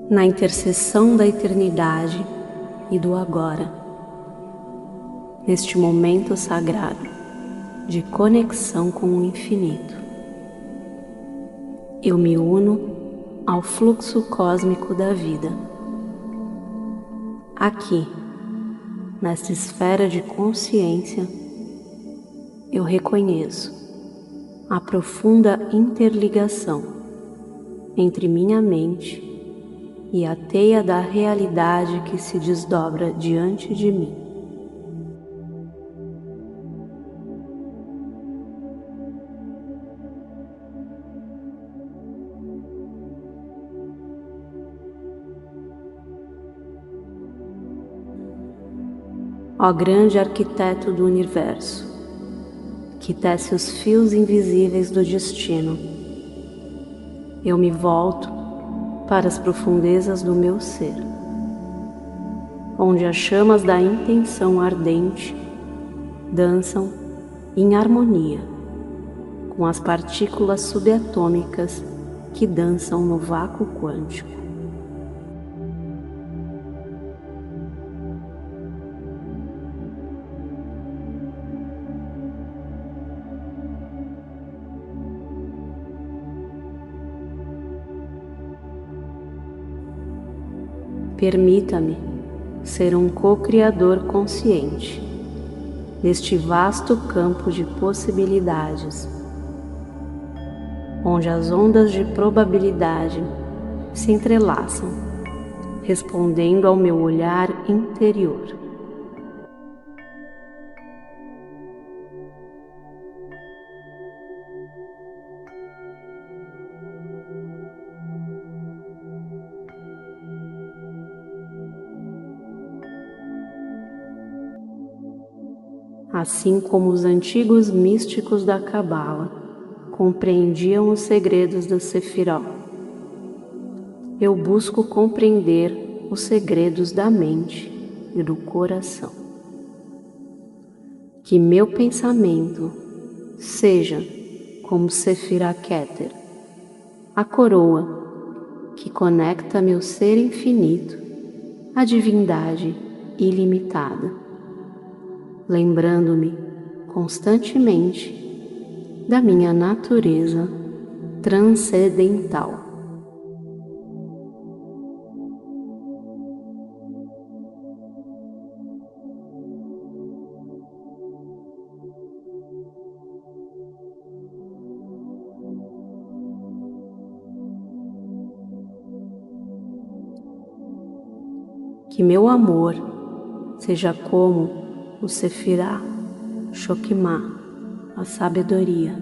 na interseção da eternidade e do agora, neste momento sagrado de conexão com o infinito. Eu me uno ao fluxo cósmico da vida. Aqui, nesta esfera de consciência, eu reconheço a profunda interligação entre minha mente e a teia da realidade que se desdobra diante de mim. Ó grande arquiteto do universo, que tece os fios invisíveis do destino, eu me volto para as profundezas do meu ser, onde as chamas da intenção ardente dançam em harmonia com as partículas subatômicas que dançam no vácuo quântico. Permita-me ser um co-criador consciente neste vasto campo de possibilidades, onde as ondas de probabilidade se entrelaçam, respondendo ao meu olhar interior. Assim como os antigos místicos da Cabala compreendiam os segredos da Sefirot, eu busco compreender os segredos da mente e do coração. Que meu pensamento seja como Sefirah Keter, a coroa que conecta meu ser infinito à divindade ilimitada, lembrando-me constantemente da minha natureza transcendental. Que meu amor seja como o Sefirah Chokhmah, a sabedoria,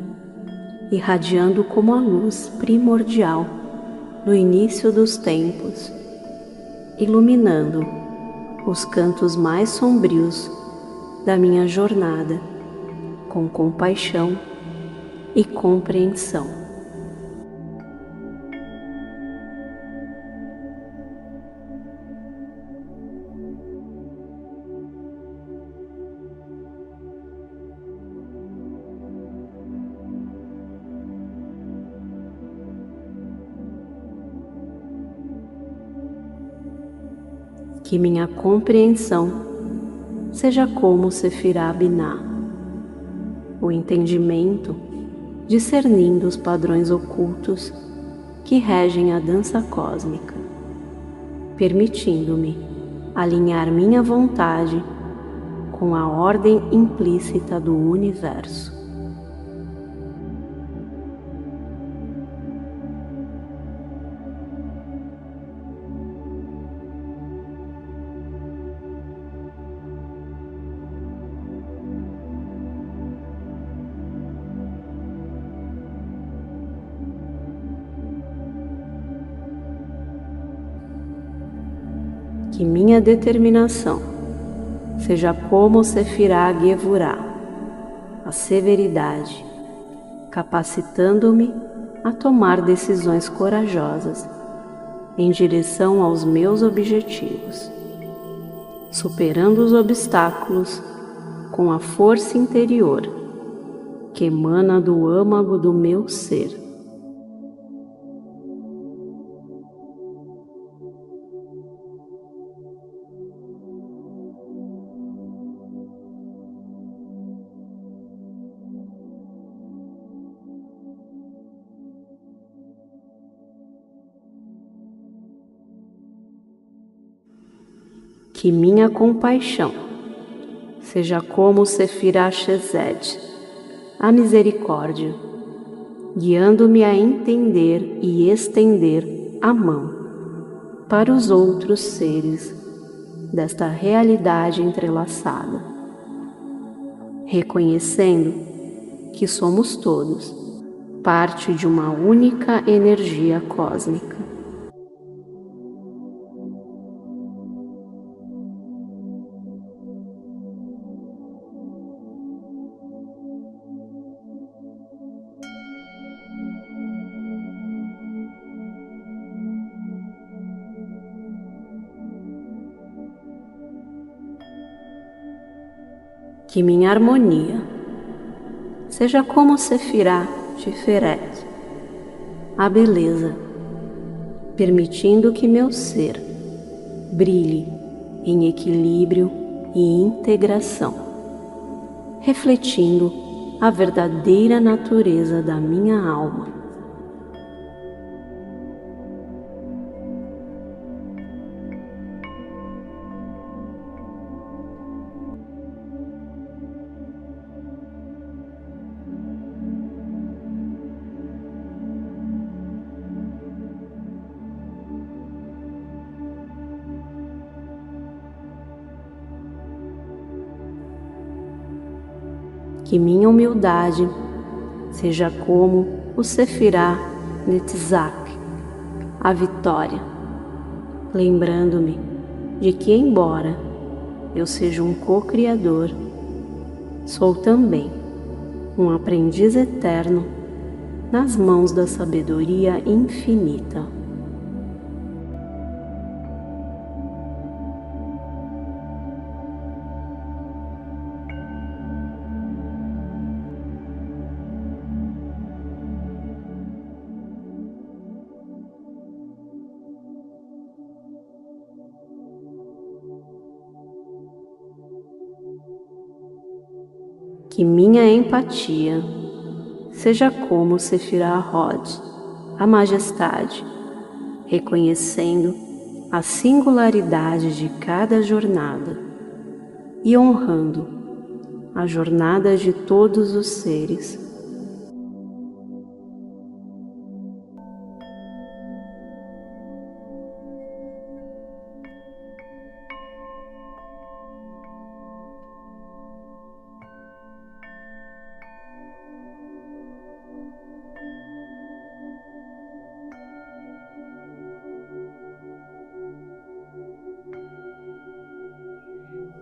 irradiando como a luz primordial no início dos tempos, iluminando os cantos mais sombrios da minha jornada com compaixão e compreensão. Que minha compreensão seja como Sefirah Binah, o entendimento discernindo os padrões ocultos que regem a dança cósmica, permitindo-me alinhar minha vontade com a ordem implícita do universo. Que minha determinação seja como Sefirah Gevurah, a severidade, capacitando-me a tomar decisões corajosas em direção aos meus objetivos, superando os obstáculos com a força interior que emana do âmago do meu ser. Que minha compaixão seja como Sefirah Chesed, a misericórdia, guiando-me a entender e estender a mão para os outros seres desta realidade entrelaçada, reconhecendo que somos todos parte de uma única energia cósmica. Que minha harmonia seja como Sefirah Tiferet, a beleza, permitindo que meu ser brilhe em equilíbrio e integração, refletindo a verdadeira natureza da minha alma. Que minha humildade seja como o Sefirah Netzach, a vitória, lembrando-me de que, embora eu seja um co-criador, sou também um aprendiz eterno nas mãos da sabedoria infinita. Que minha empatia seja como Sefirah Hod, a majestade, reconhecendo a singularidade de cada jornada e honrando a jornada de todos os seres.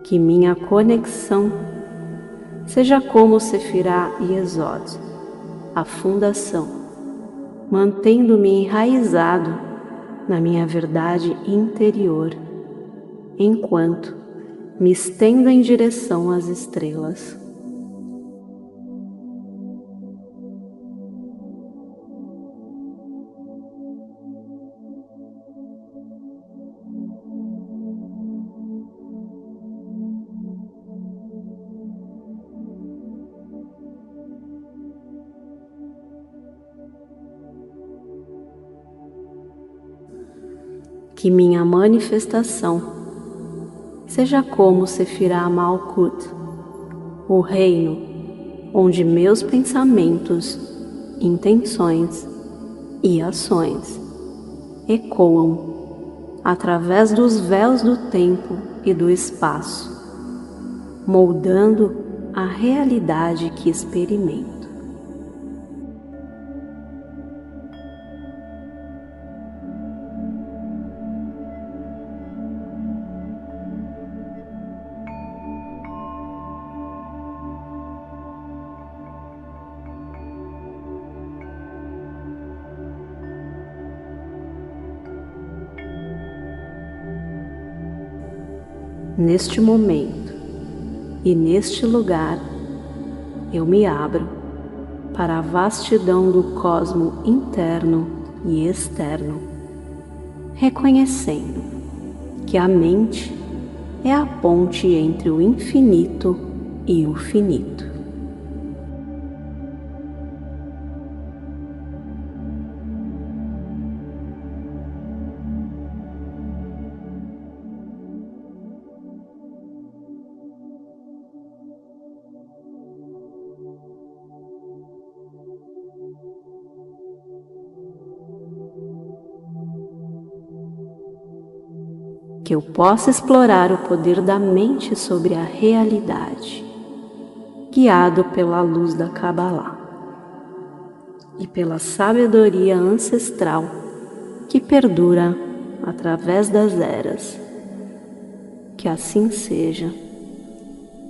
Que minha conexão seja como Sefirah Yesod, a fundação, mantendo-me enraizado na minha verdade interior, enquanto me estendo em direção às estrelas. Que minha manifestação seja como Sefirah Malkut, o reino onde meus pensamentos, intenções e ações ecoam através dos véus do tempo e do espaço, moldando a realidade que experimento. Neste momento e neste lugar, eu me abro para a vastidão do cosmo interno e externo, reconhecendo que a mente é a ponte entre o infinito e o finito. que eu possa explorar o poder da mente sobre a realidade, guiado pela luz da Kabbalah e pela sabedoria ancestral que perdura através das eras. Que assim seja,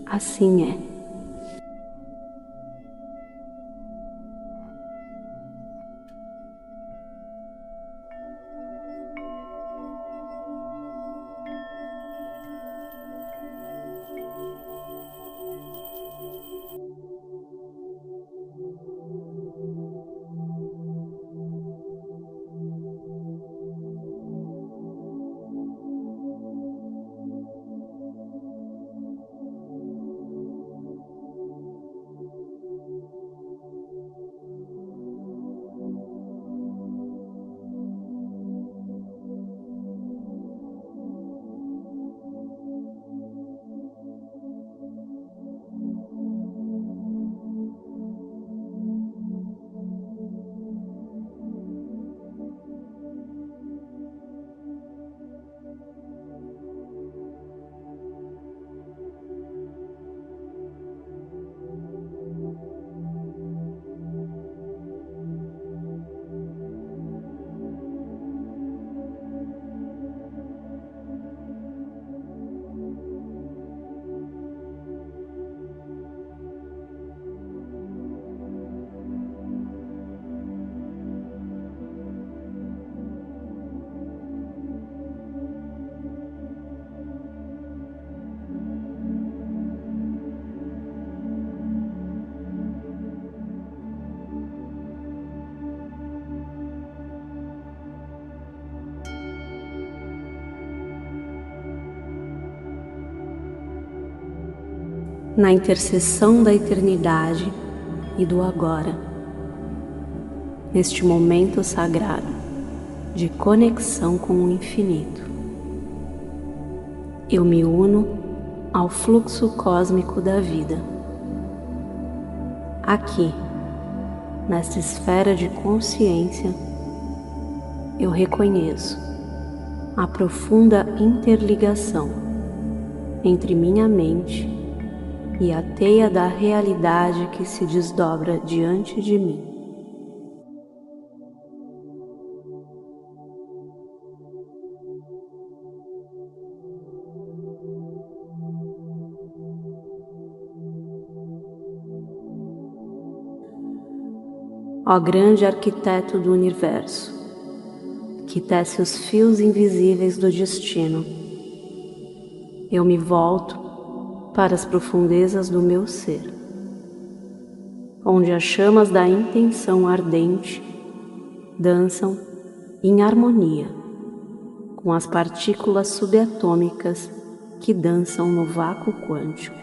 assim é. Na interseção da eternidade e do agora, neste momento sagrado de conexão com o infinito, eu me uno ao fluxo cósmico da vida. Aqui, nesta esfera de consciência, eu reconheço a profunda interligação entre minha mente e a teia da realidade que se desdobra diante de mim. Ó grande arquiteto do universo, que tece os fios invisíveis do destino, eu me volto para as profundezas do meu ser, onde as chamas da intenção ardente dançam em harmonia com as partículas subatômicas que dançam no vácuo quântico.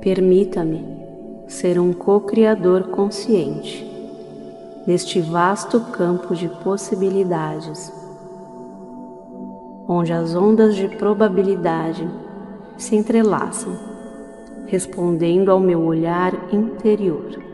Permita-me ser um co-criador consciente neste vasto campo de possibilidades, onde as ondas de probabilidade se entrelaçam, respondendo ao meu olhar interior.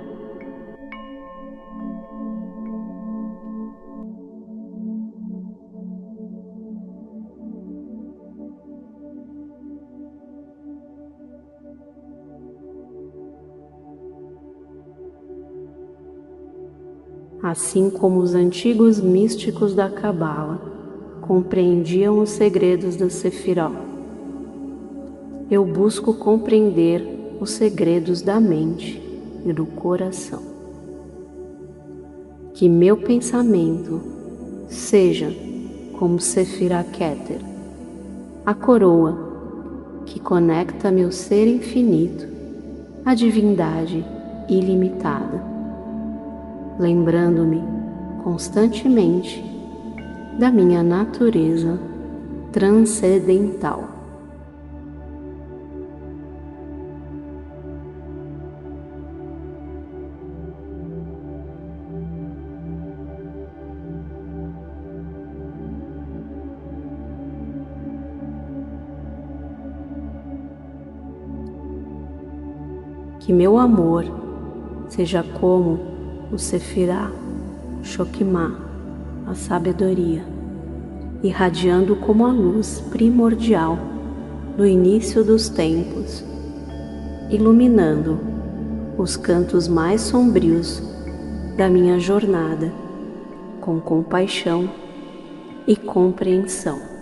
Assim como os antigos místicos da Cabala compreendiam os segredos da Sefirot, eu busco compreender os segredos da mente e do coração. Que meu pensamento seja como Sefirah Keter, a coroa que conecta meu ser infinito à divindade ilimitada, lembrando-me constantemente da minha natureza transcendental. Que meu amor seja como o Sefirá Choquimá, a sabedoria, irradiando como a luz primordial do início dos tempos, iluminando os cantos mais sombrios da minha jornada com compaixão e compreensão.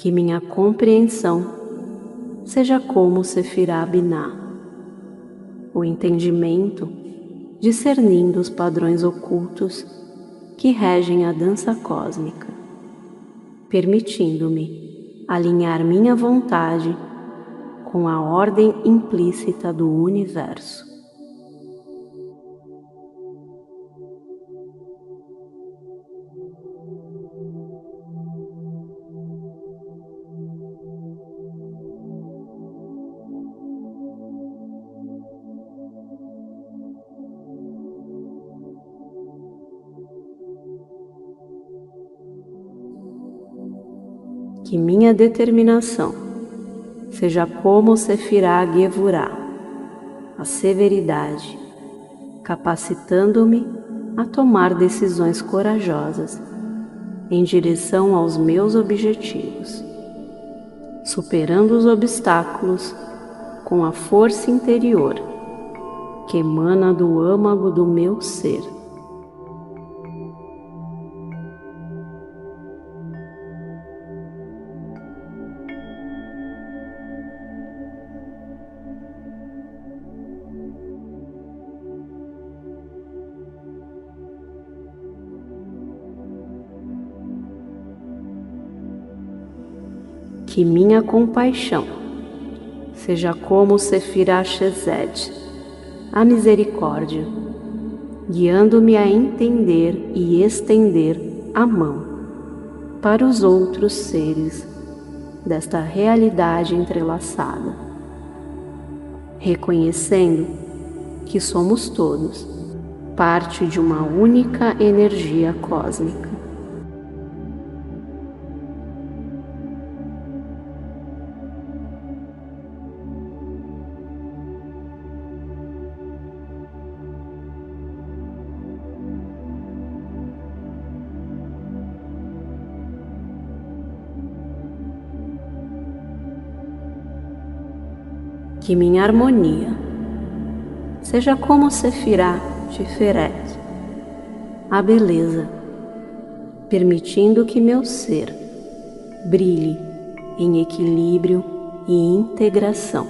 Que minha compreensão seja como Sefirá Biná, o entendimento discernindo os padrões ocultos que regem a dança cósmica, permitindo-me alinhar minha vontade com a ordem implícita do universo. Que minha determinação seja como Sefirá Gevurá, a severidade, capacitando-me a tomar decisões corajosas em direção aos meus objetivos, superando os obstáculos com a força interior que emana do âmago do meu ser. Que minha compaixão seja como Sefirá Chesed, a misericórdia, guiando-me a entender e estender a mão para os outros seres desta realidade entrelaçada, reconhecendo que somos todos parte de uma única energia cósmica. Que minha harmonia seja como Sefirá Tiferet, a beleza, permitindo que meu ser brilhe em equilíbrio e integração,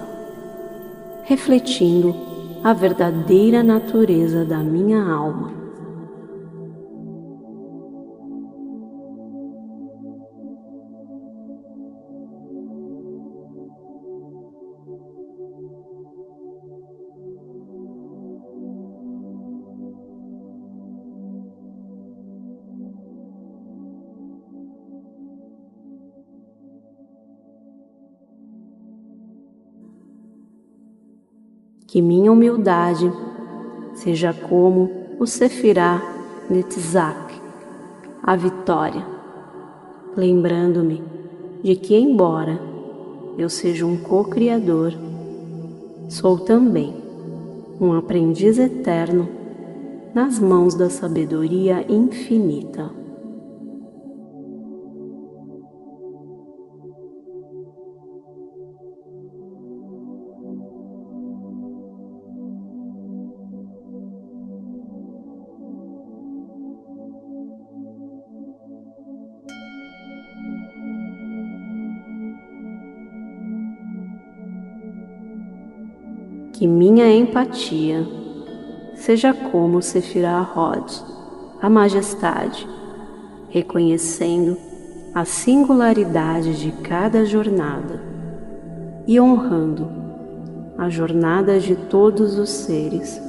refletindo a verdadeira natureza da minha alma. Que minha humildade seja como o Sefirá Netzach, a vitória, lembrando-me de que, embora eu seja um co-criador, sou também um aprendiz eterno nas mãos da sabedoria infinita. Que minha empatia seja como Sefirá Hod, a majestade, reconhecendo a singularidade de cada jornada e honrando a jornada de todos os seres.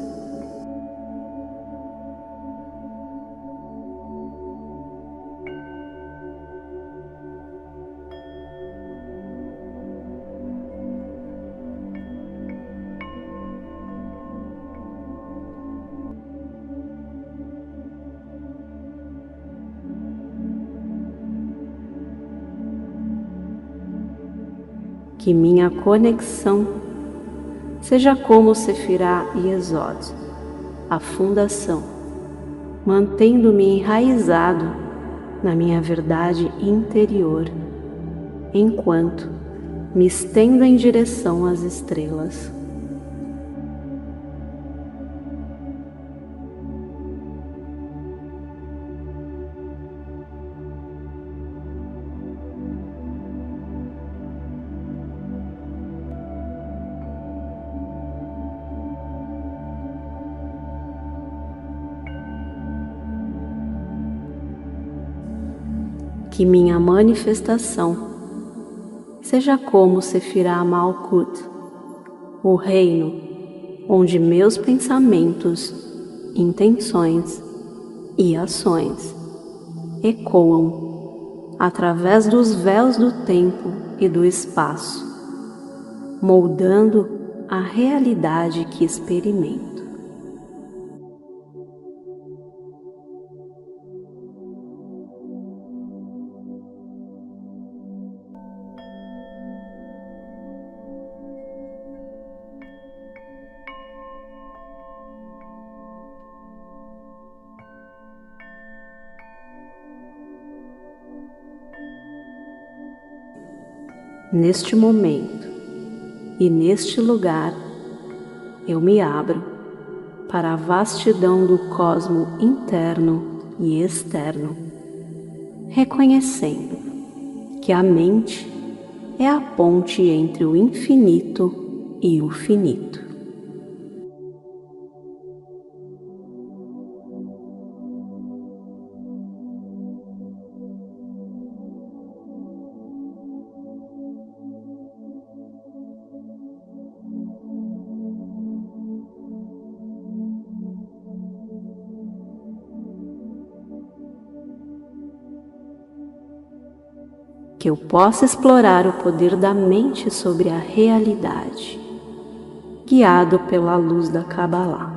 Que minha conexão seja como Sefirá e Esod, a fundação, mantendo-me enraizado na minha verdade interior, enquanto me estendo em direção às estrelas. Que minha manifestação seja como Sefirá Malkut, o reino onde meus pensamentos, intenções e ações ecoam através dos véus do tempo e do espaço, moldando a realidade que experimento. Neste momento e neste lugar, eu me abro para a vastidão do cosmo interno e externo, reconhecendo que a mente é a ponte entre o infinito e o finito. Que eu possa explorar o poder da mente sobre a realidade, guiado pela luz da Kabbalah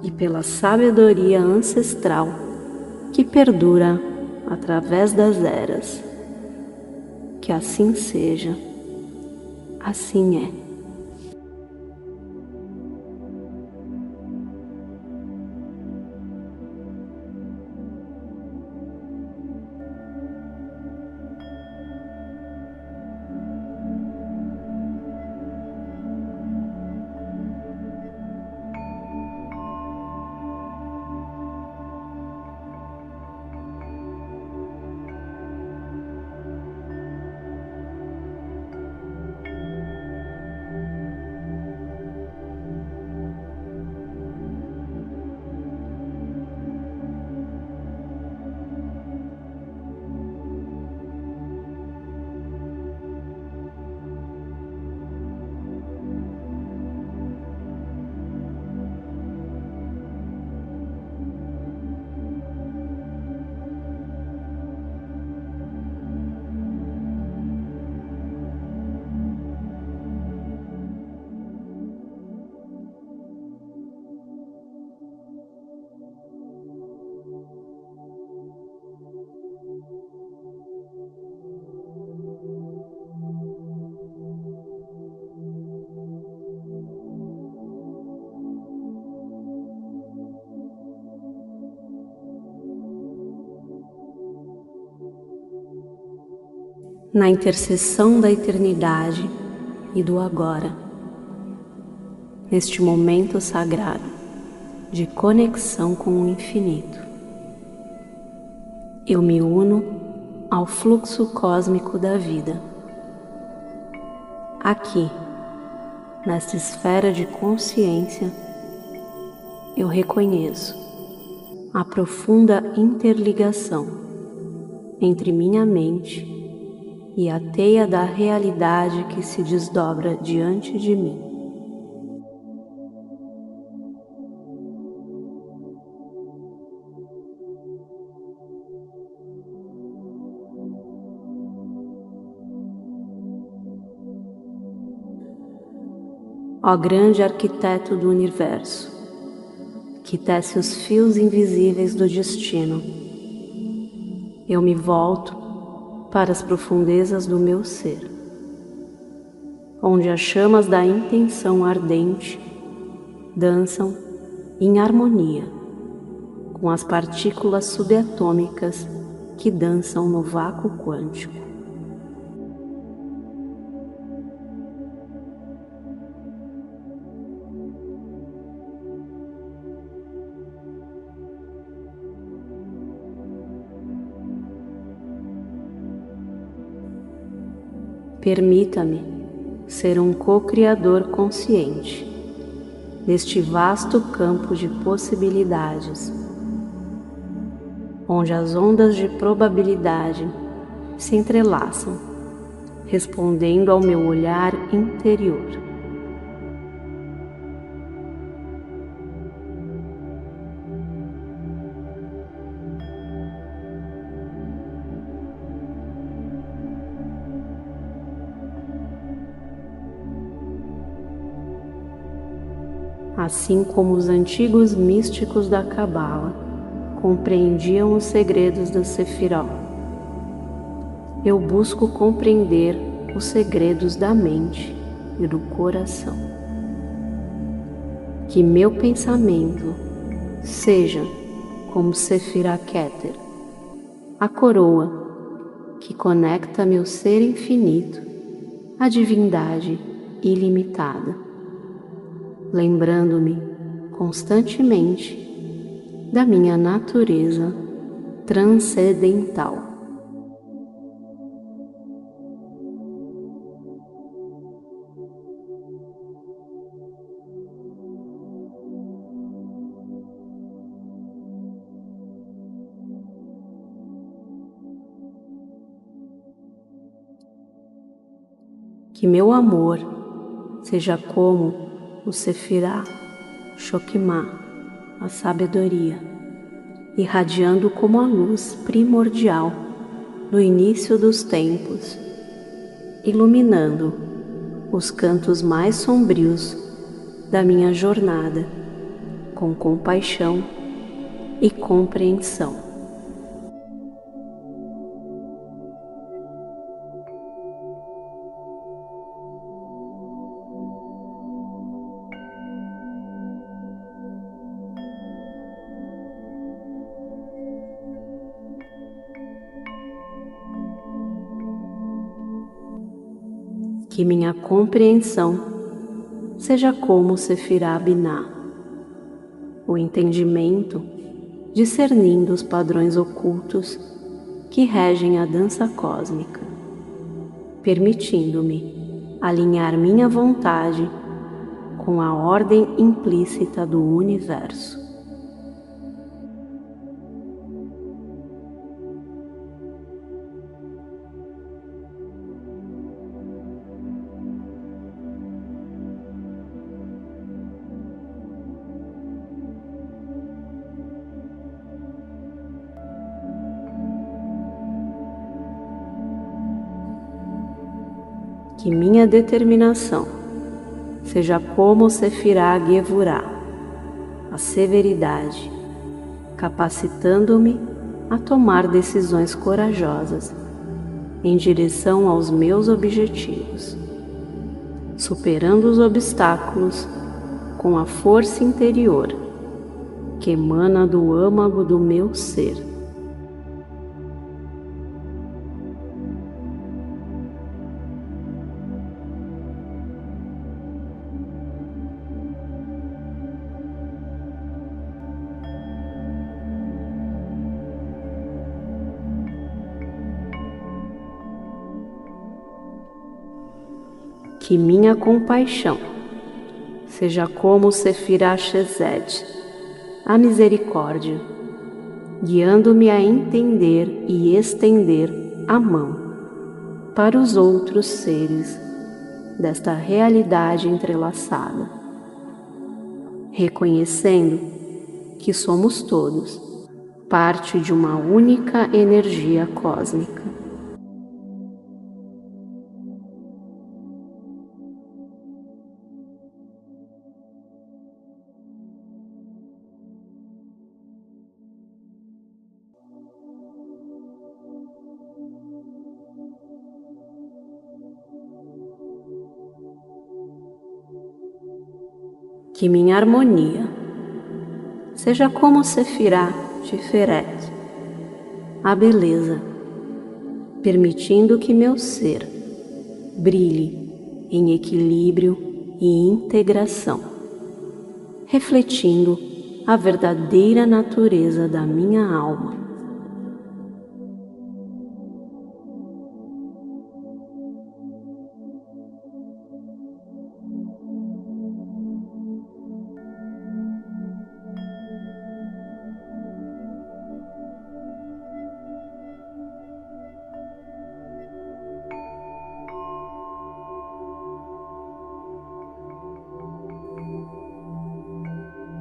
e pela sabedoria ancestral que perdura através das eras. Que assim seja, assim é. Na interseção da eternidade e do agora, neste momento sagrado de conexão com o infinito, eu me uno ao fluxo cósmico da vida. Aqui, nesta esfera de consciência, eu reconheço a profunda interligação entre minha mente e a teia da realidade que se desdobra diante de mim. Ó grande arquiteto do universo, que tece os fios invisíveis do destino, eu me volto para as profundezas do meu ser, onde as chamas da intenção ardente dançam em harmonia com as partículas subatômicas que dançam no vácuo quântico. Permita-me ser um co-criador consciente neste vasto campo de possibilidades, onde as ondas de probabilidade se entrelaçam, respondendo ao meu olhar interior. Assim como os antigos místicos da Cabala compreendiam os segredos da Sefirot, eu busco compreender os segredos da mente e do coração. Que meu pensamento seja como Sefirah Keter, a coroa que conecta meu ser infinito à divindade ilimitada, lembrando-me constantemente da minha natureza transcendental. Que meu amor seja como o Sefirah Chokhmah, a sabedoria, irradiando como a luz primordial no início dos tempos, iluminando os cantos mais sombrios da minha jornada com compaixão e compreensão. Que minha compreensão seja como Sefirah Binah, o entendimento discernindo os padrões ocultos que regem a dança cósmica, permitindo-me alinhar minha vontade com a ordem implícita do universo. Que minha determinação seja como Sefirah Gevurah, a severidade, capacitando-me a tomar decisões corajosas em direção aos meus objetivos, superando os obstáculos com a força interior que emana do âmago do meu ser. Que minha compaixão seja como Sefirah Chesed, a misericórdia, guiando-me a entender e estender a mão para os outros seres desta realidade entrelaçada, reconhecendo que somos todos parte de uma única energia cósmica. Que minha harmonia seja como Sefirá Tiferet, a beleza, permitindo que meu ser brilhe em equilíbrio e integração, refletindo a verdadeira natureza da minha alma.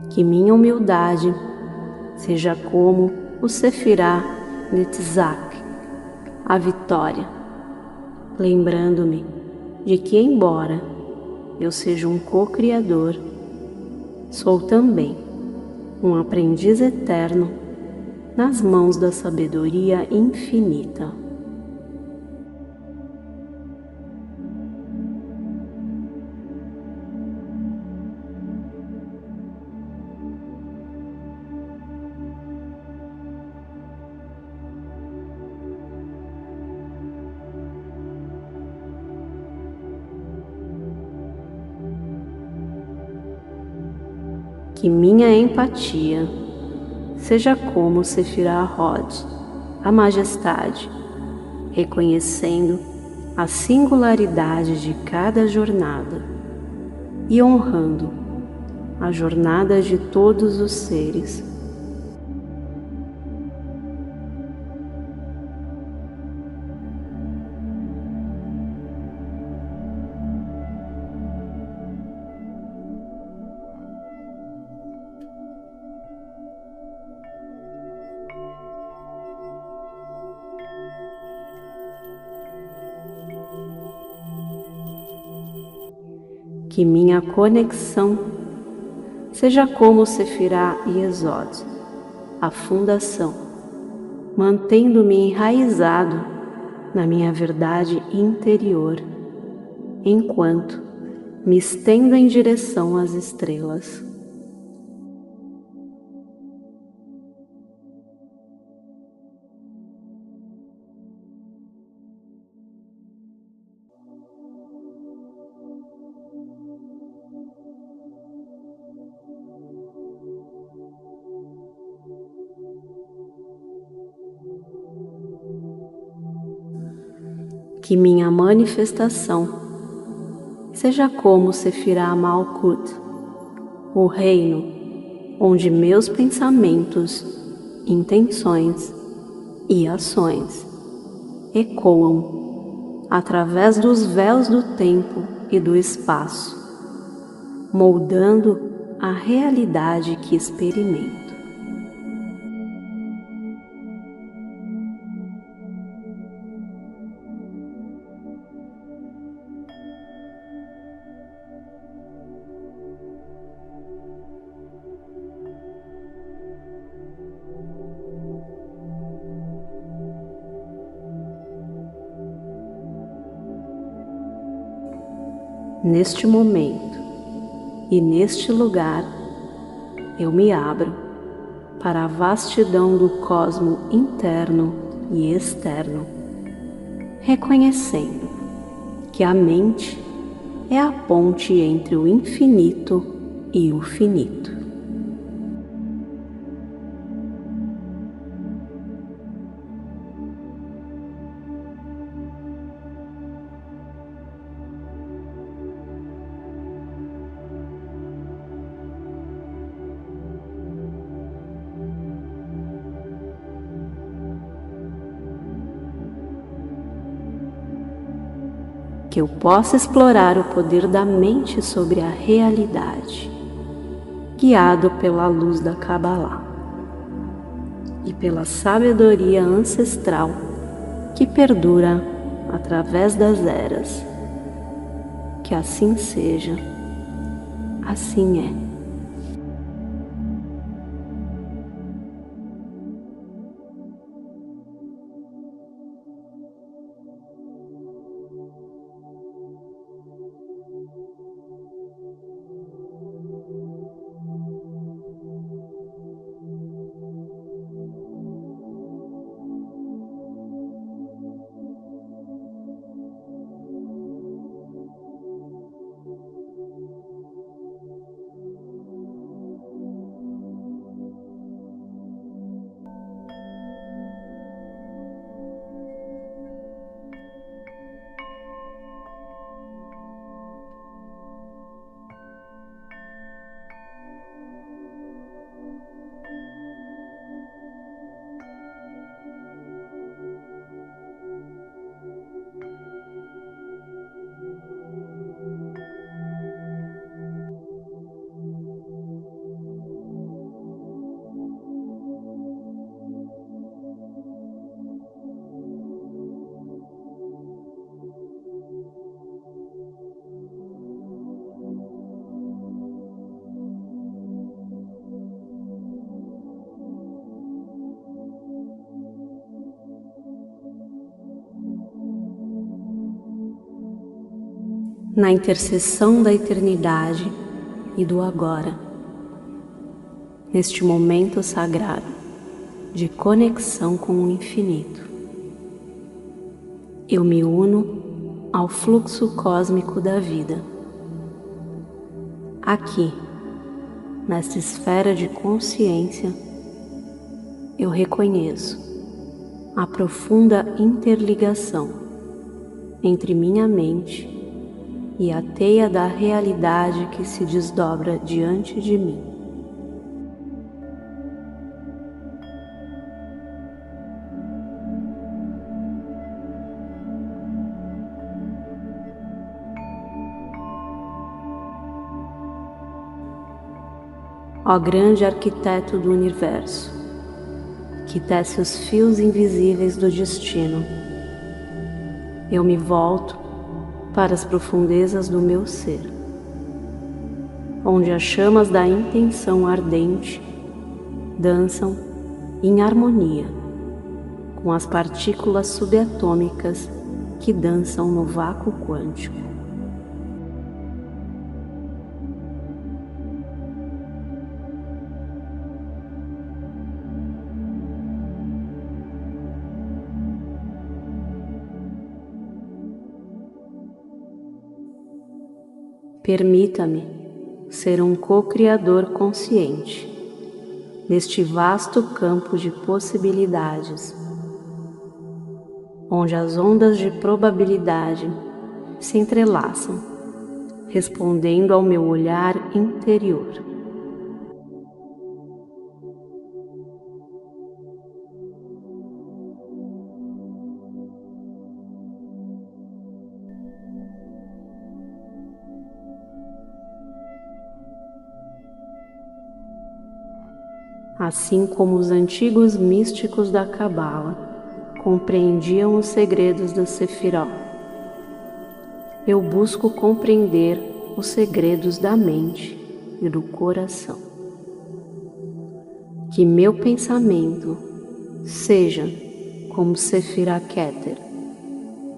Que minha humildade seja como o Sefirá Netzach, a vitória, lembrando-me de que, embora eu seja um co-criador, sou também um aprendiz eterno nas mãos da sabedoria infinita. Que minha empatia seja como Sefirá Hod, a majestade, reconhecendo a singularidade de cada jornada e honrando a jornada de todos os seres. Que minha conexão seja como Sefirá Yesod, a fundação, mantendo-me enraizado na minha verdade interior, enquanto me estendo em direção às estrelas. Que minha manifestação seja como Sefirá Malkut, o reino onde meus pensamentos, intenções e ações ecoam através dos véus do tempo e do espaço, moldando a realidade que experimento. Neste momento e neste lugar, eu me abro para a vastidão do cosmo interno e externo, reconhecendo que a mente é a ponte entre o infinito e o finito. Que eu possa explorar o poder da mente sobre a realidade, guiado pela luz da Kabbalah e pela sabedoria ancestral que perdura através das eras. Que assim seja, assim é. na interseção da eternidade e do agora, neste momento sagrado de conexão com o infinito. Eu me uno ao fluxo cósmico da vida. Aqui, nesta esfera de consciência, eu reconheço a profunda interligação entre minha mente e a teia da realidade que se desdobra diante de mim. Ó grande arquiteto do universo, que tece os fios invisíveis do destino, eu me volto para as profundezas do meu ser, onde as chamas da intenção ardente dançam em harmonia com as partículas subatômicas que dançam no vácuo quântico. Permita-me ser um co-criador consciente neste vasto campo de possibilidades, onde as ondas de probabilidade se entrelaçam, respondendo ao meu olhar interior. Assim como os antigos místicos da Cabala compreendiam os segredos da Sefirot, eu busco compreender os segredos da mente e do coração. Que meu pensamento seja como Sefirah Keter,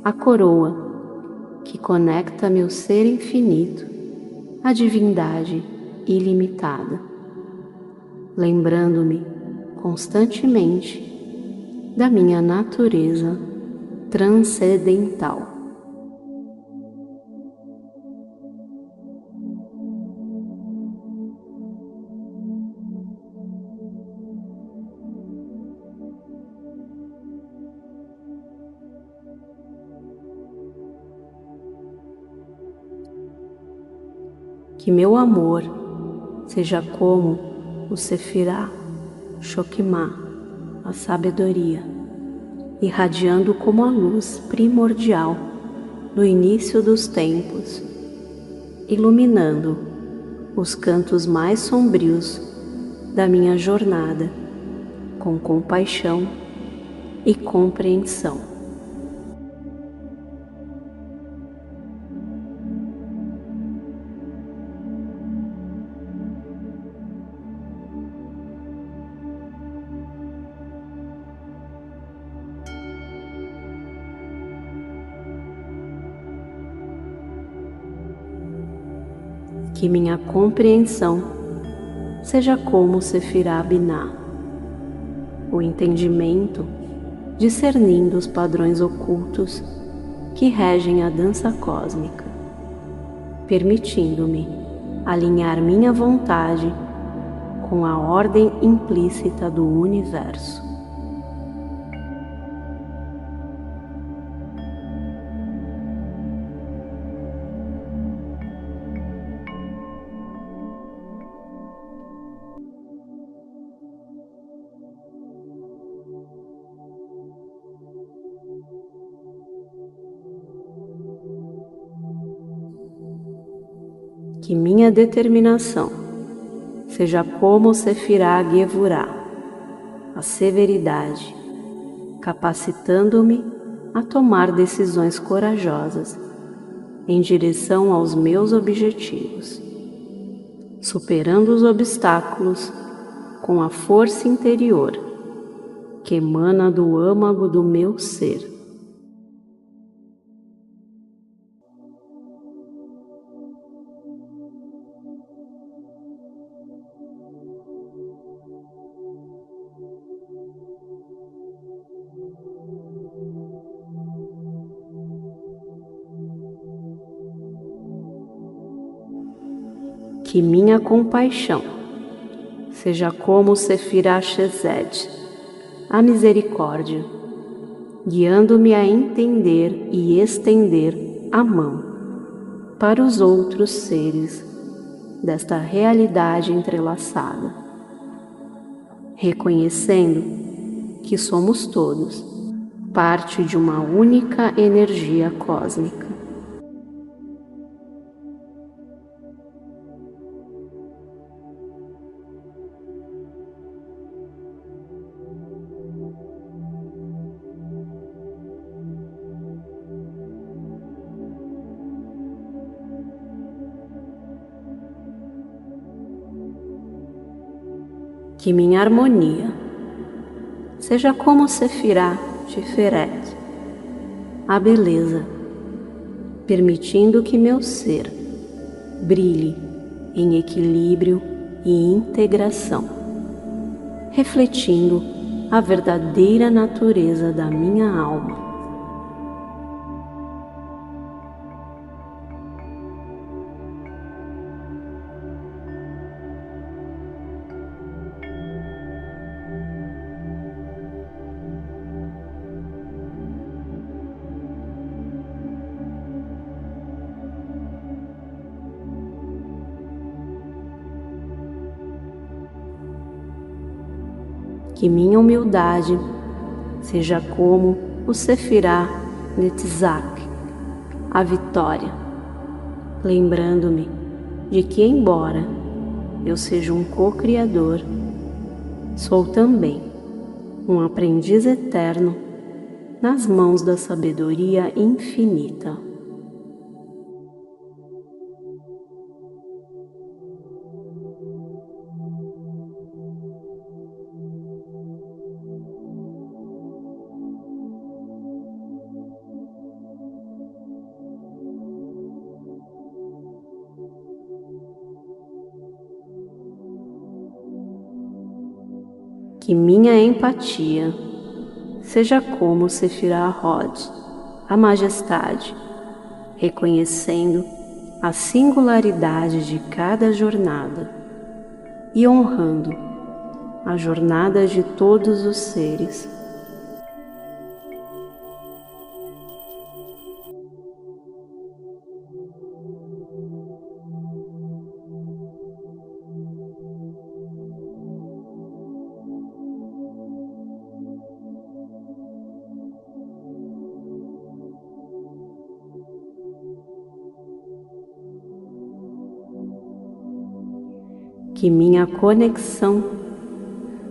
a coroa que conecta meu ser infinito à divindade ilimitada, lembrando-me constantemente da minha natureza transcendental. Que meu amor seja como o Sefirah Chokhmah, a sabedoria, irradiando como a luz primordial no início dos tempos, iluminando os cantos mais sombrios da minha jornada com compaixão e compreensão. Que minha compreensão seja como Sefirah Binah, o entendimento discernindo os padrões ocultos que regem a dança cósmica, permitindo-me alinhar minha vontade com a ordem implícita do universo. Que minha determinação seja como Sefirah Gevurah, a severidade, capacitando-me a tomar decisões corajosas em direção aos meus objetivos, superando os obstáculos com a força interior que emana do âmago do meu ser. Que minha compaixão seja como Sefirah Chesed, a misericórdia, guiando-me a entender e estender a mão para os outros seres desta realidade entrelaçada, reconhecendo que somos todos parte de uma única energia cósmica. Que minha harmonia seja como Sefirah Tiferet, a beleza, permitindo que meu ser brilhe em equilíbrio e integração, refletindo a verdadeira natureza da minha alma. Que minha humildade seja como o Sefirah Netzach, a vitória, lembrando-me de que, embora eu seja um co-criador, sou também um aprendiz eterno nas mãos da sabedoria infinita. Que minha empatia seja como Sefirah Hod, a majestade, reconhecendo a singularidade de cada jornada e honrando a jornada de todos os seres. Que minha conexão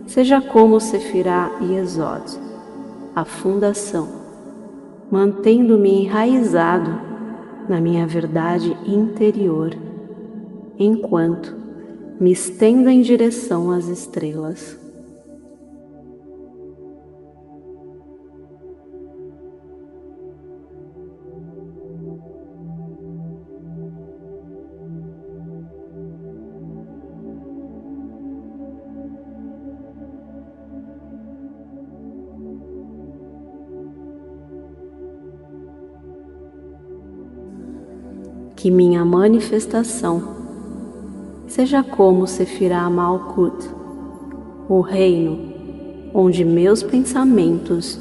seja como Sefirah Yesod, a fundação, mantendo-me enraizado na minha verdade interior, enquanto me estendo em direção às estrelas. Que minha manifestação seja como Sefirah Malkut, o reino onde meus pensamentos,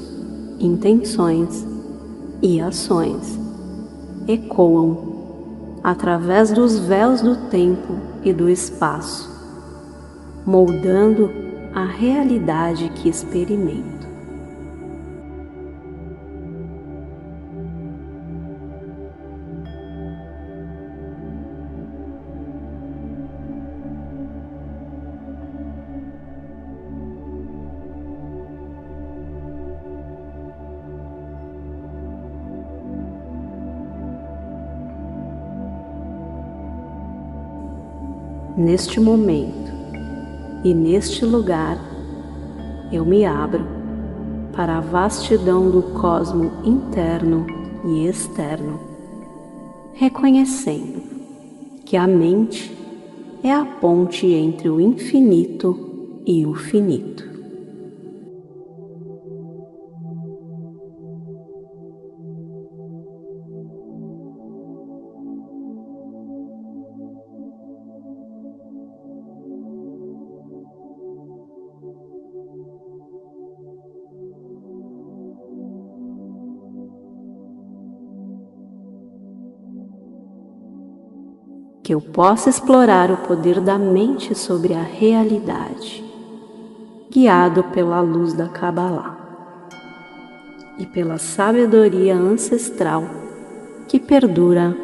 intenções e ações ecoam através dos véus do tempo e do espaço, moldando a realidade que experimento. Neste momento e neste lugar, eu me abro para a vastidão do cosmo interno e externo, reconhecendo que a mente é a ponte entre o infinito e o finito. que eu possa explorar o poder da mente sobre a realidade, guiado pela luz da Kabbalah e pela sabedoria ancestral que perdura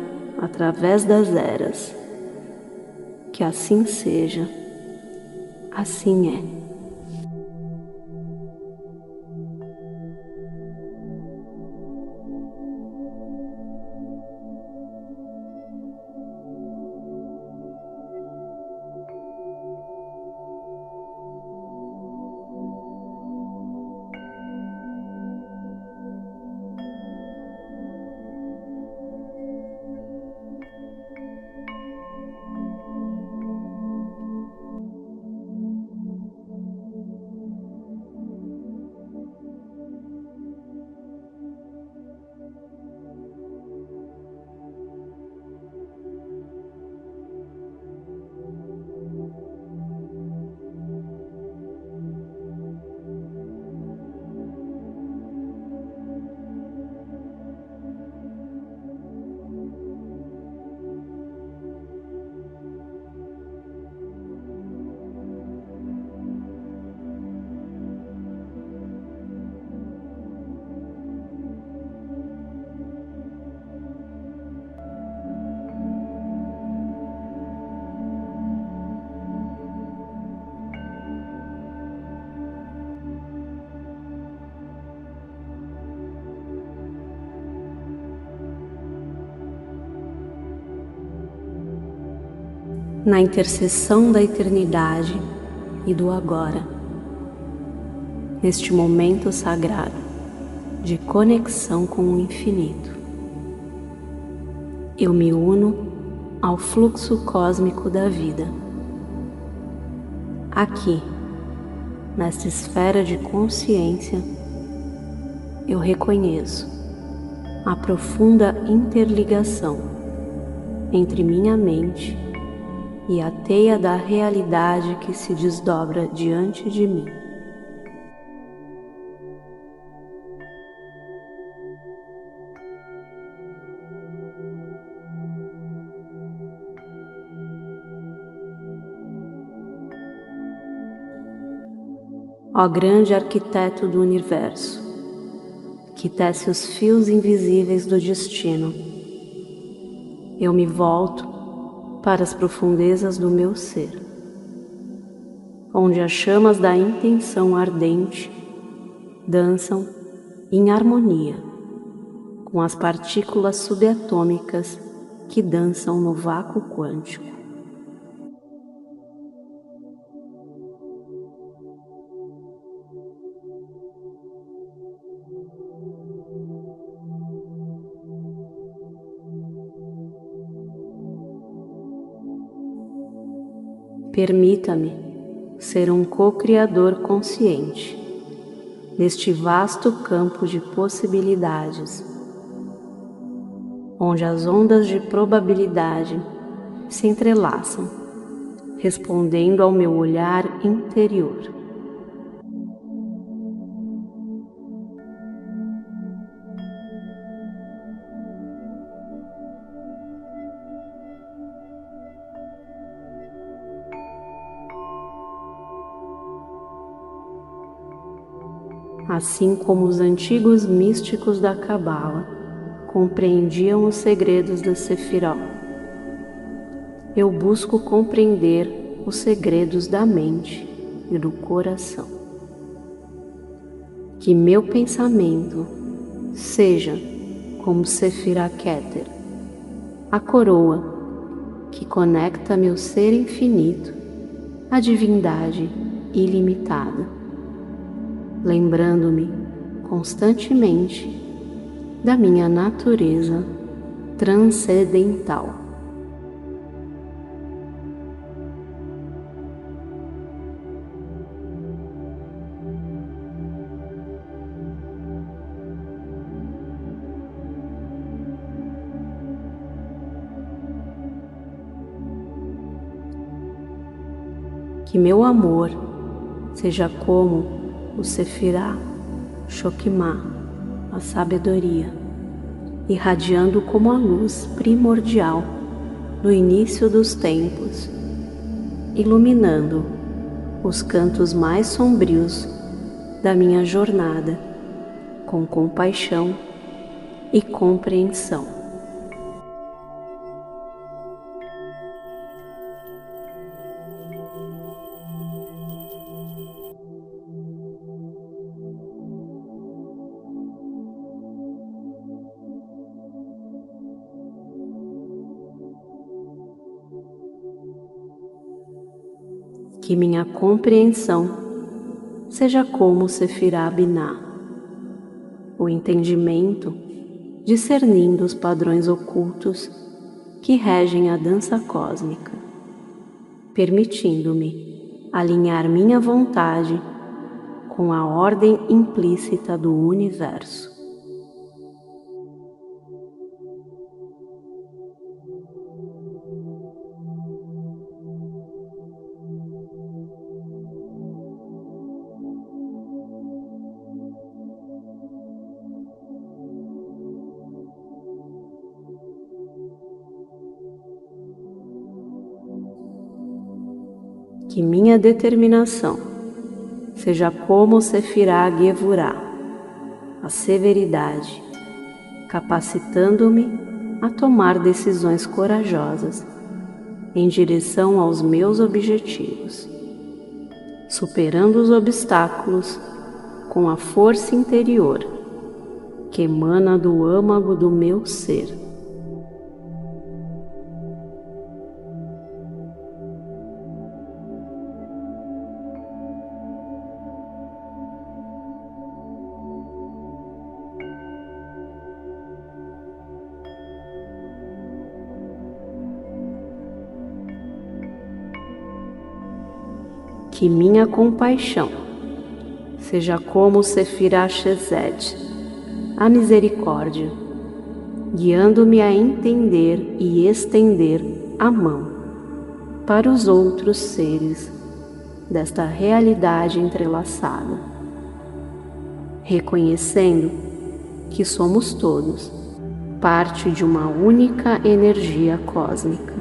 através das eras. Que assim seja, assim é. Na interseção da eternidade e do agora, neste momento sagrado de conexão com o infinito, eu me uno ao fluxo cósmico da vida. Aqui, nesta esfera de consciência, eu reconheço a profunda interligação entre minha mente e a teia da realidade que se desdobra diante de mim. Ó grande arquiteto do universo, que tece os fios invisíveis do destino, eu me volto para as profundezas do meu ser, onde as chamas da intenção ardente dançam em harmonia com as partículas subatômicas que dançam no vácuo quântico. Permita-me ser um co-criador consciente neste vasto campo de possibilidades, onde as ondas de probabilidade se entrelaçam, respondendo ao meu olhar interior. Assim como os antigos místicos da Cabala compreendiam os segredos da Sefirot, eu busco compreender os segredos da mente e do coração. Que meu pensamento seja como Sefirah Keter, a coroa que conecta meu ser infinito à divindade ilimitada, lembrando-me constantemente da minha natureza transcendental. Que meu amor seja como o Sefirah Chokhmah, a sabedoria, irradiando como a luz primordial no início dos tempos, iluminando os cantos mais sombrios da minha jornada com compaixão e compreensão. Que minha compreensão seja como Sefirah Binah, o entendimento discernindo os padrões ocultos que regem a dança cósmica, permitindo-me alinhar minha vontade com a ordem implícita do universo. Que minha determinação seja como Sefirah Gevurah, a severidade, capacitando-me a tomar decisões corajosas em direção aos meus objetivos, superando os obstáculos com a força interior que emana do âmago do meu ser. Que minha compaixão seja como Sefirah Chesed, a misericórdia, guiando-me a entender e estender a mão para os outros seres desta realidade entrelaçada, reconhecendo que somos todos parte de uma única energia cósmica.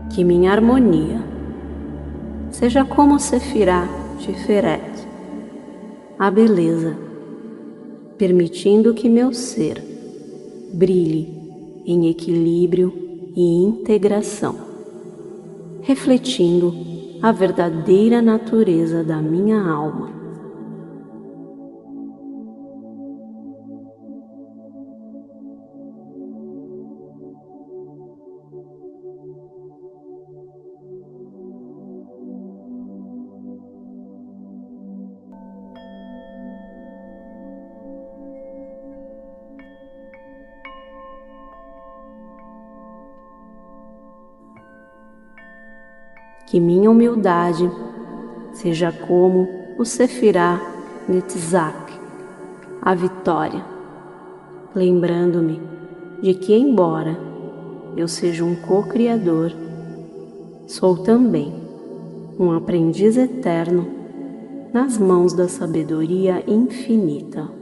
Que minha harmonia seja como Sefirah Tiferet, a beleza, permitindo que meu ser brilhe em equilíbrio e integração, refletindo a verdadeira natureza da minha alma. Que minha humildade seja como o Sefirah Netzach, a vitória, lembrando-me de que, embora eu seja um co-criador, sou também um aprendiz eterno nas mãos da sabedoria infinita.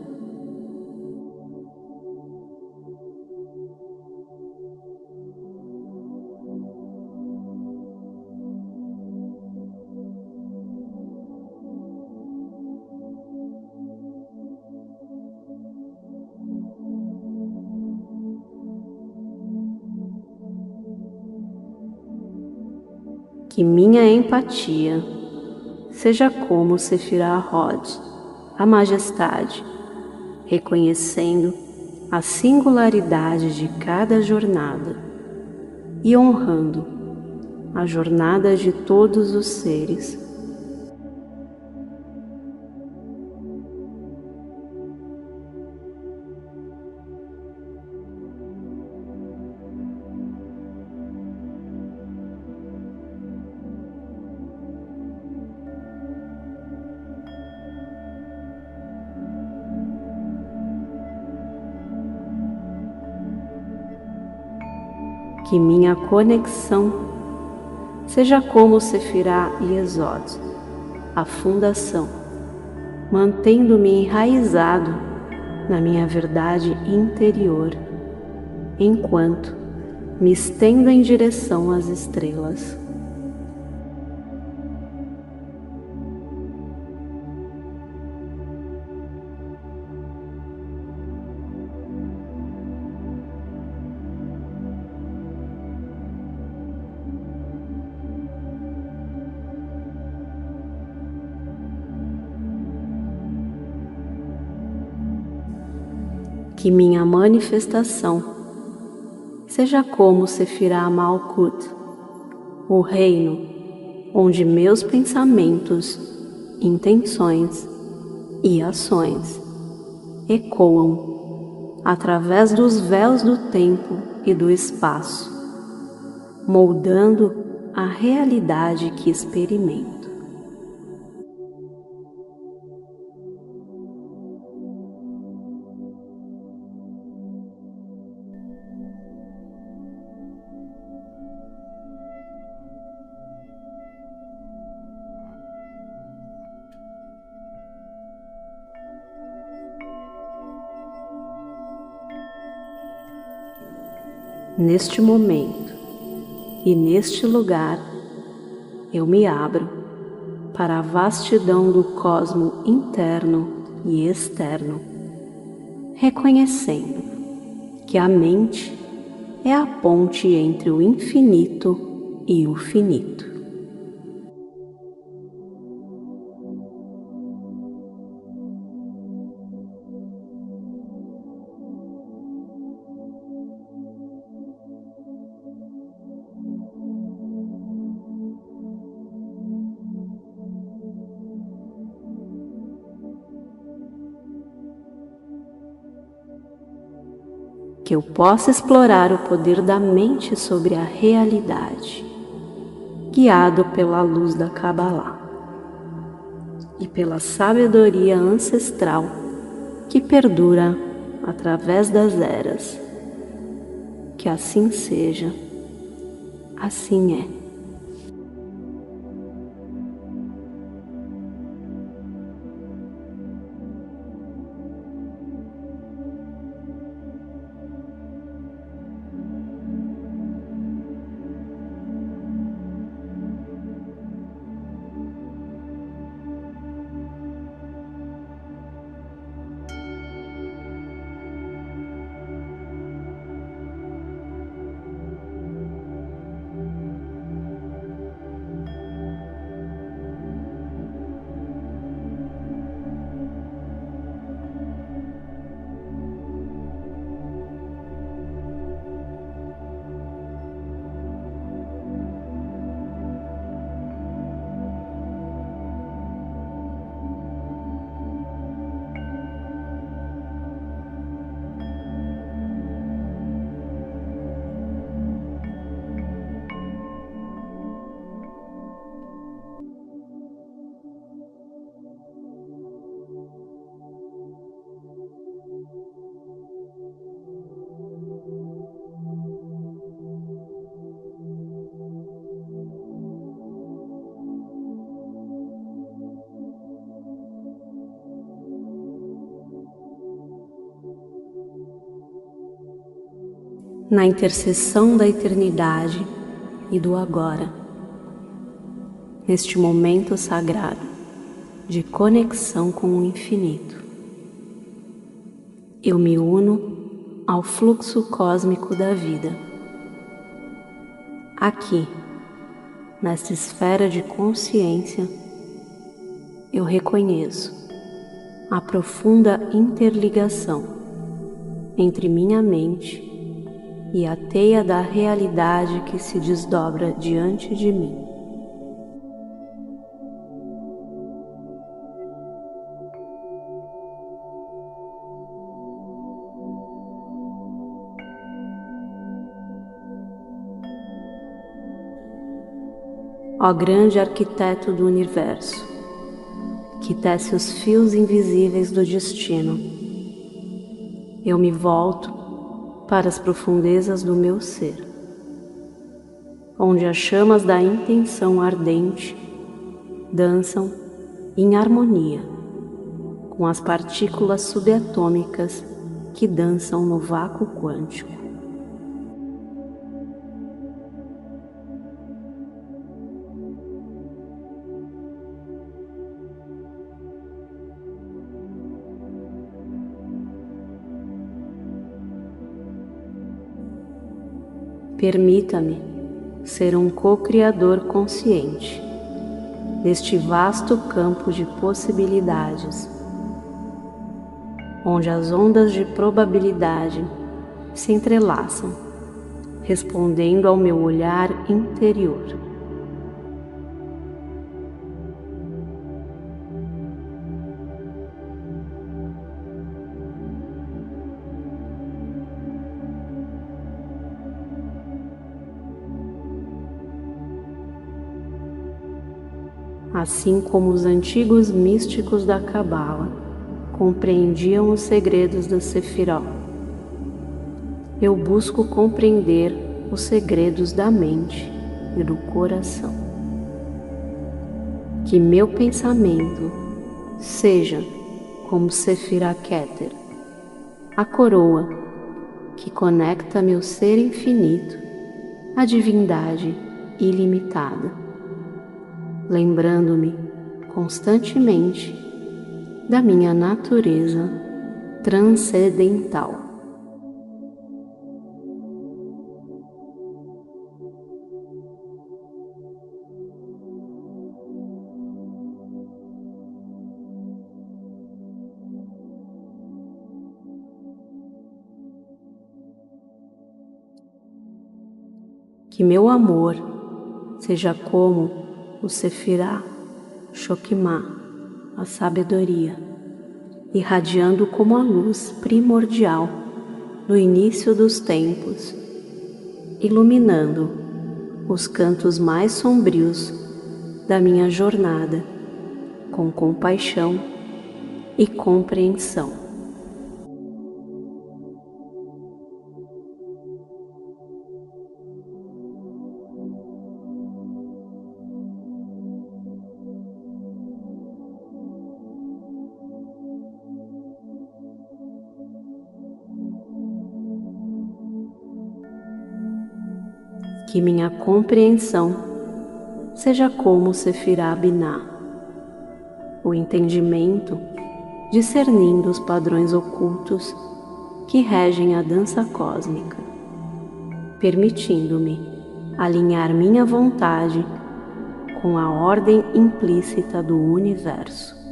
Que minha empatia seja como Sefirah Hod, a majestade, reconhecendo a singularidade de cada jornada e honrando a jornada de todos os seres. Que minha conexão seja como Sefirá e Esod, a fundação, mantendo-me enraizado na minha verdade interior, enquanto me estendo em direção às estrelas. Que minha manifestação seja como Sefirá Malkut, o reino onde meus pensamentos, intenções e ações ecoam através dos véus do tempo e do espaço, moldando a realidade que experimento. Neste momento e neste lugar, eu me abro para a vastidão do cosmo interno e externo, reconhecendo que a mente é a ponte entre o infinito e o finito. Que eu possa explorar o poder da mente sobre a realidade, guiado pela luz da Kabbalah e pela sabedoria ancestral que perdura através das eras. Que assim seja, assim é. Na interseção da eternidade e do agora, neste momento sagrado de conexão com o infinito, eu me uno ao fluxo cósmico da vida. Aqui, nesta esfera de consciência, eu reconheço a profunda interligação entre minha mente e a teia da realidade que se desdobra diante de mim. Ó grande arquiteto do universo, que tece os fios invisíveis do destino, eu me volto para as profundezas do meu ser, onde as chamas da intenção ardente dançam em harmonia com as partículas subatômicas que dançam no vácuo quântico. Permita-me ser um co-criador consciente deste vasto campo de possibilidades, onde as ondas de probabilidade se entrelaçam, respondendo ao meu olhar interior. Assim como os antigos místicos da Cabala compreendiam os segredos da Sefirot, eu busco compreender os segredos da mente e do coração. Que meu pensamento seja como Sefirah Keter, a coroa que conecta meu ser infinito à divindade ilimitada, lembrando-me constantemente da minha natureza transcendental. Que meu amor seja como o Sefirah Chokhmah, a sabedoria, irradiando como a luz primordial no início dos tempos, iluminando os cantos mais sombrios da minha jornada com compaixão e compreensão. Que minha compreensão seja como Sefirah Binah, o entendimento discernindo os padrões ocultos que regem a dança cósmica, permitindo-me alinhar minha vontade com a ordem implícita do universo.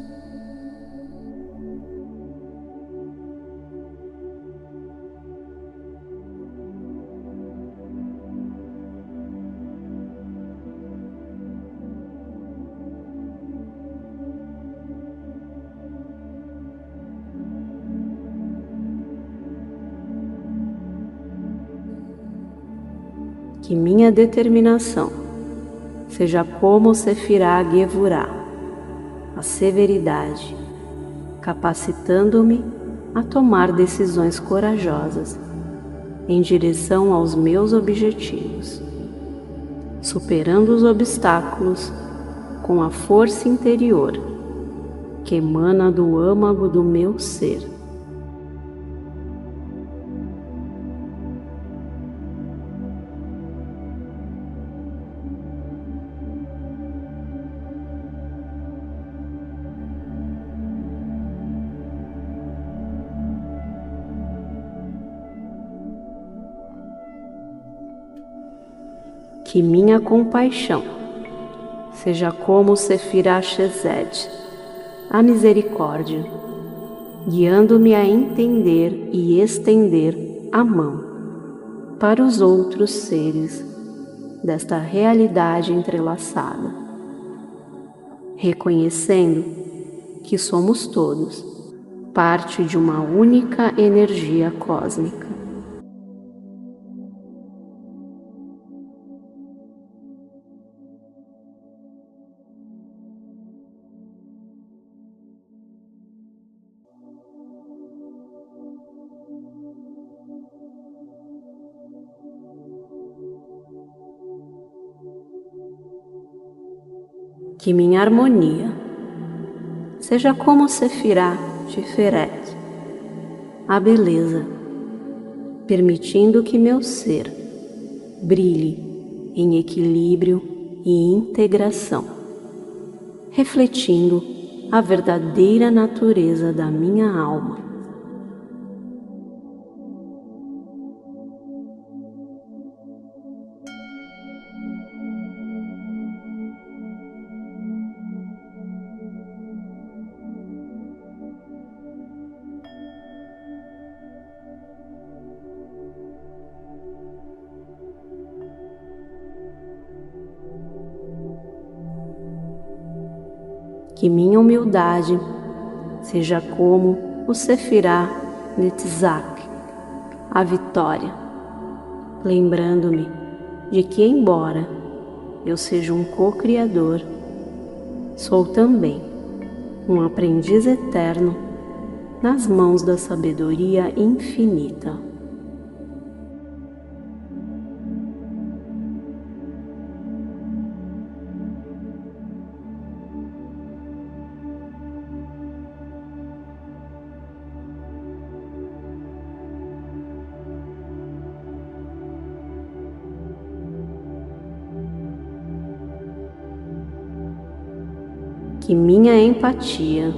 Que minha determinação seja como Sefirah Gevurah, a severidade, capacitando-me a tomar decisões corajosas em direção aos meus objetivos, superando os obstáculos com a força interior que emana do âmago do meu ser. Que minha compaixão seja como Sefirah Chesed, a misericórdia, guiando-me a entender e estender a mão para os outros seres desta realidade entrelaçada, reconhecendo que somos todos parte de uma única energia cósmica. Que minha harmonia seja como Sefirá Tiferet, a beleza, permitindo que meu ser brilhe em equilíbrio e integração, refletindo a verdadeira natureza da minha alma. Que minha humildade seja como o Sefirá Netzach, a vitória, lembrando-me de que, embora eu seja um co-criador, sou também um aprendiz eterno nas mãos da sabedoria infinita. Que minha empatia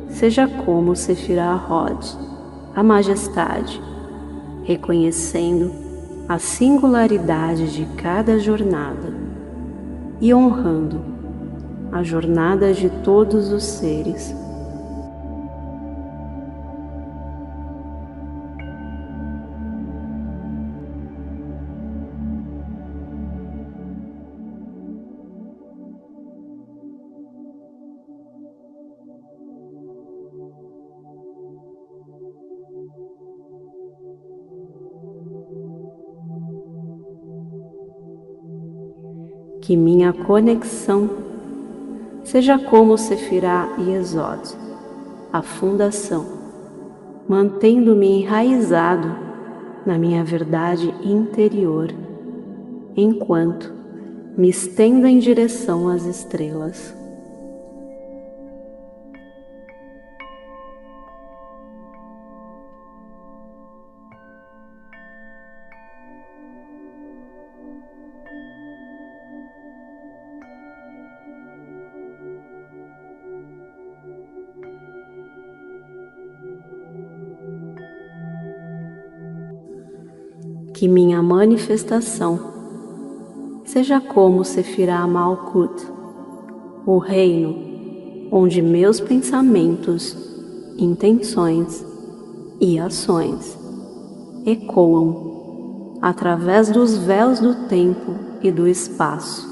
seja como Sefirá Hod, a majestade, reconhecendo a singularidade de cada jornada e honrando a jornada de todos os seres. Que minha conexão seja como Sefirá Yesod, a fundação, mantendo-me enraizado na minha verdade interior, enquanto me estendo em direção às estrelas. Que minha manifestação seja como Sefirá Malkut, o reino onde meus pensamentos, intenções e ações ecoam através dos véus do tempo e do espaço,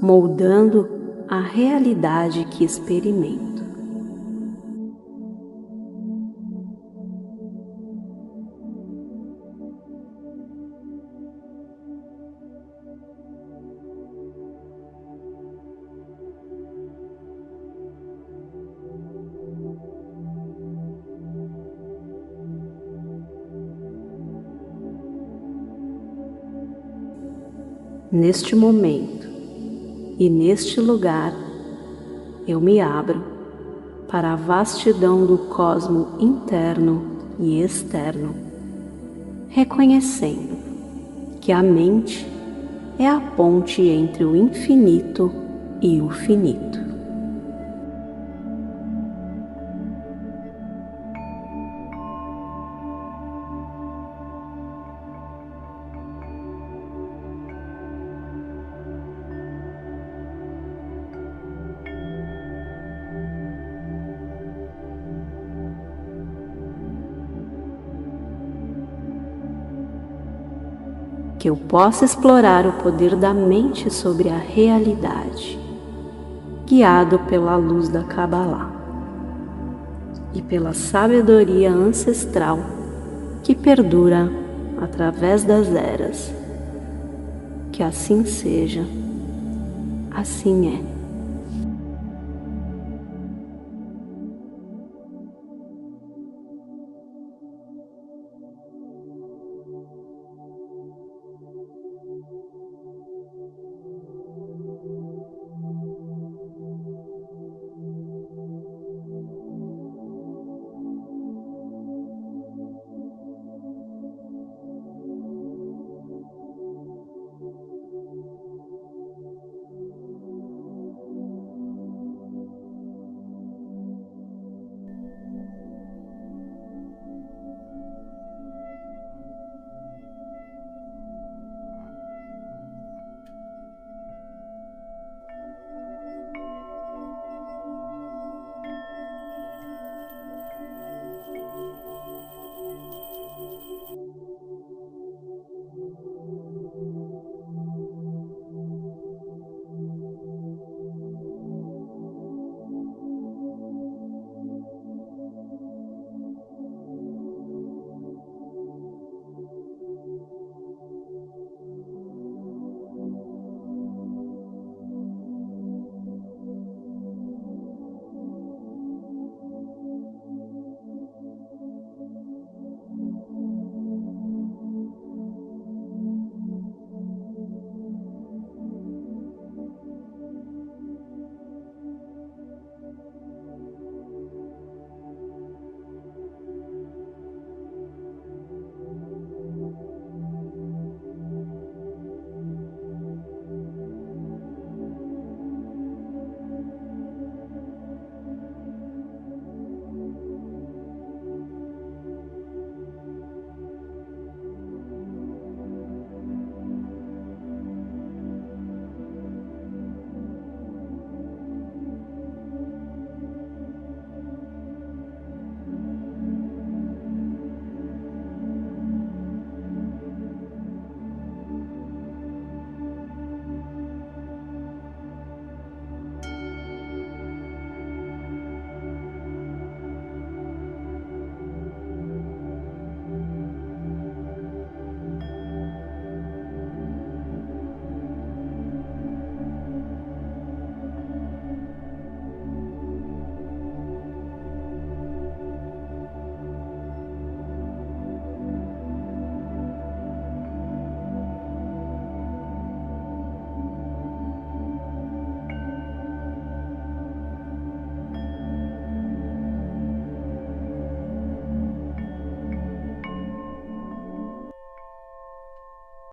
moldando a realidade que experimento. Neste momento e neste lugar, eu me abro para a vastidão do cosmo interno e externo, reconhecendo que a mente é a ponte entre o infinito e o finito. Que eu possa explorar o poder da mente sobre a realidade, guiado pela luz da Kabbalah e pela sabedoria ancestral que perdura através das eras. Que assim seja, assim é.